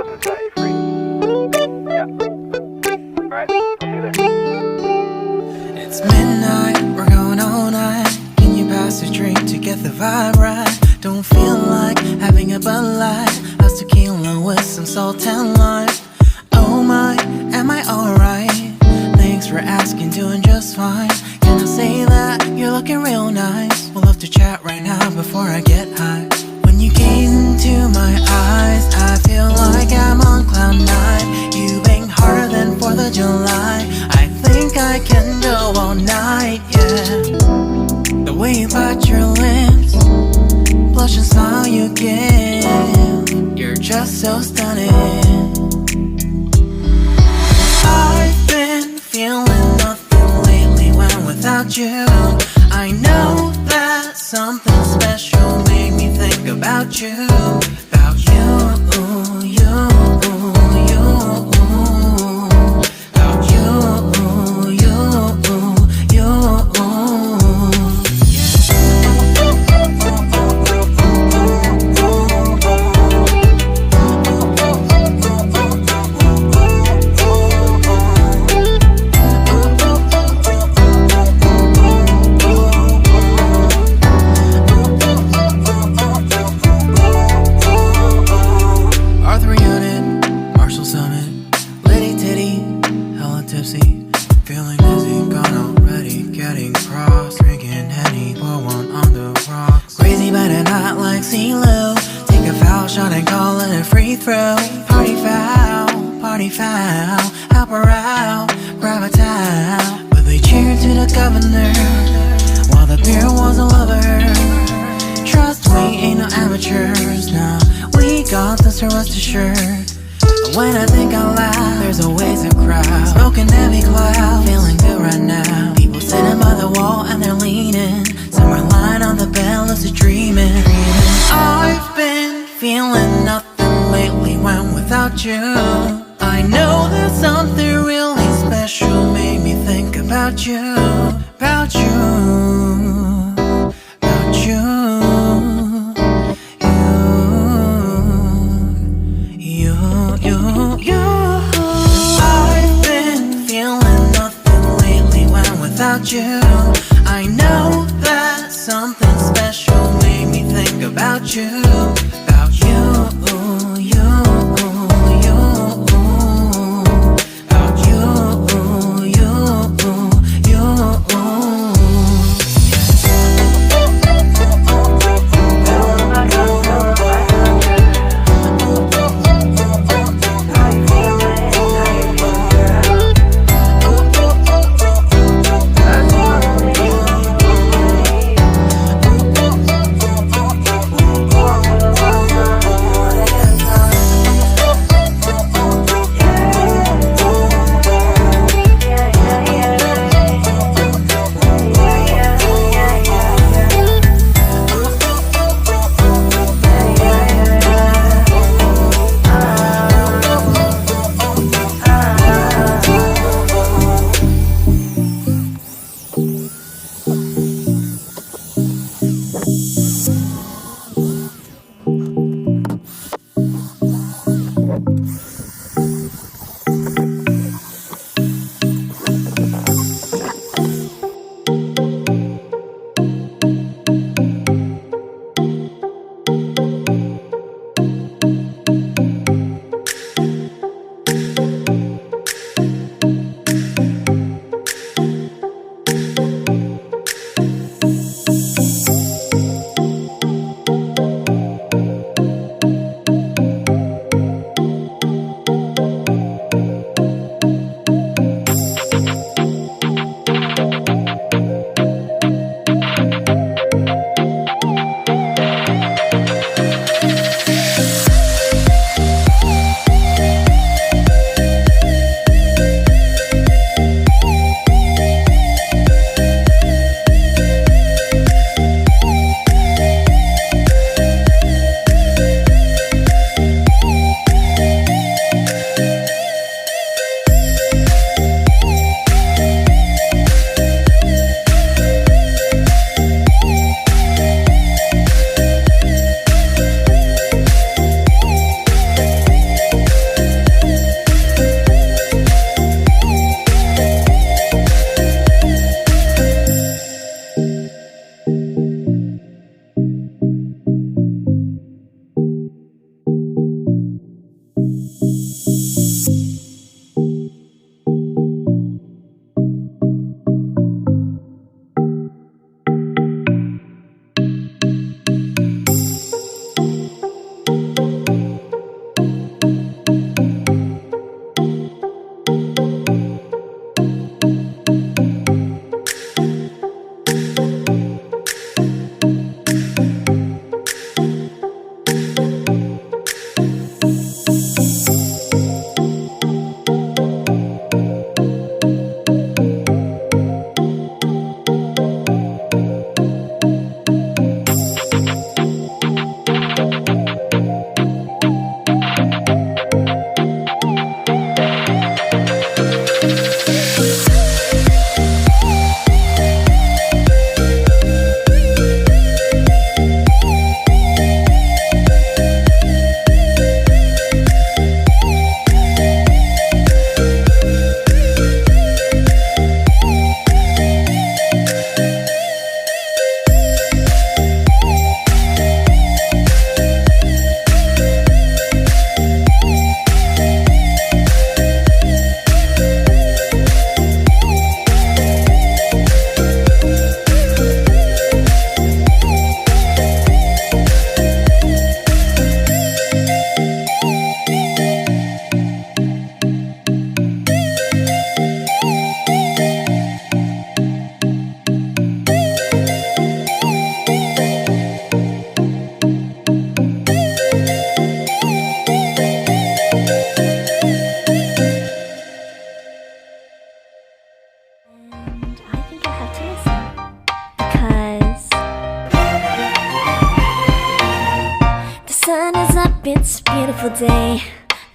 else and set you free. Yeah. Alright, I'll see you there. It's midnight, we're going all night. Can you pass a drink to get the vibe right? Don't feel like having a Bud Light. How's tequila with some salt and lime? Oh my, am I alright? Thanks for asking, doing just fine. Can I say that you're looking real nice? We'll love to chat right now before I get high. When you gaze into my eyes, I feel like I'm on cloud nine. You bang harder than 4th of July. I think I can go all night, yeah. The way you bite your lips, blush and smile you give, you're just so stunning. I've been feeling nothing lately when without you. I know that something special made me think about you. About you, you, you. About you, you, you. Feeling dizzy, gone already, getting cross. Drinking Henny, pour one on the rocks. Crazy but not like CeeLo. Take a foul shot and call it a free throw. Party foul, help her out, grab a towel. But they cheered to the governor, while the beer was a lover. Trust we ain't no amateurs, nah. We got this, rest assured. When I think out loud, there's always a crowd. Smoking heavy cloud, feeling good right now. People sitting by the wall and they're leaning. Some are lying on the bed, lucid dreaming. I've been feeling nothing lately when without you. I know that something really special made me think about you. About you, about you. I've been feeling nothing lately when without you. I know that something special made me think about you. About you, you, you. About you, you, you.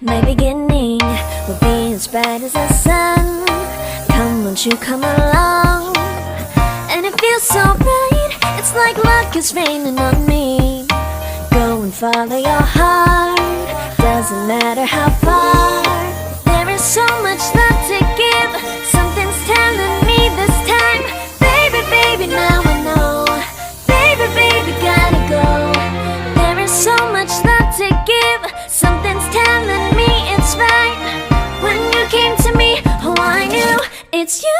My beginning will be as bright as the sun. Come, won't you come along? And it feels so right, it's like luck is raining on me. Go and follow your heart, doesn't matter how far. There is so much love to give, something's telling me this time. Baby, baby, now I know. Baby, baby, gotta go. There is so much love to give, something's telling me it's right. When you came to me, oh I knew it's you,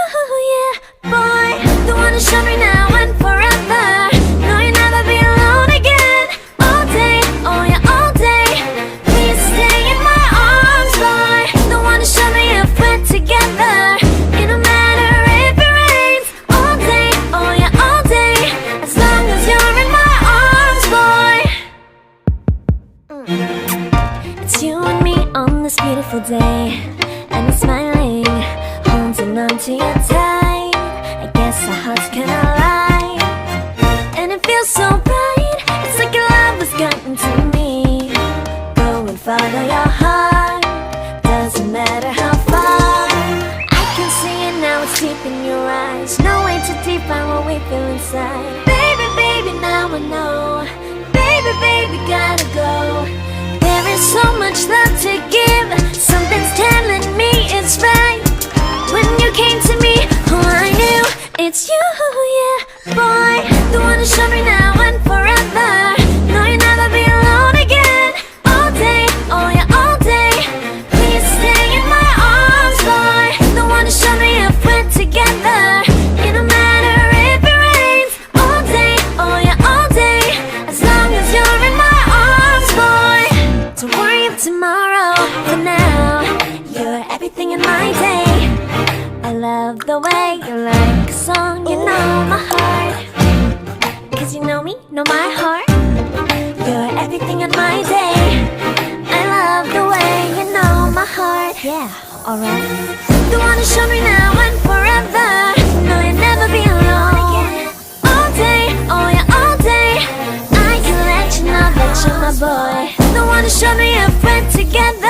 yeah, boy. The one who showed me now and forever. No, you'll never be alone again. All day, oh yeah, all day. Please stay in my arms, boy. The one who showed me if we're together. It don't matter if it rains. All day, oh yeah, all day. As long as you're in my arms, boy. It's you and me on this beautiful day, and it's smiling, holding on to you tight. I guess our hearts cannot lie, and it feels so bright. It's like your love has gotten to me. Go and follow your heart, doesn't matter how far. I can see it now, it's deep in your eyes. No way to define what we feel inside. Baby, baby, now I know. Baby, baby, gotta go. There is so much love to give, something's telling me it's right. When you came to me, oh I knew it's you, yeah, boy. The one who showed me now and forever. No, you'll never be alone again. All day, oh yeah, all day. Please stay in my arms, boy. The one who showed me if we're together. It don't matter if it rains. All day, oh yeah, all day. As long as you're in my arms, boy. Don't worry of tomorrow, for now you're everything in my day. I love the way you like a song, you know my heart. Cause you know me, know my heart. You're everything in my day. I love the way you know my heart. Yeah, alright. The one who showed me now and forever. No, you'll never be alone. All day, oh yeah, all day. I can let you know that you're my boy. The one who showed me if we're together.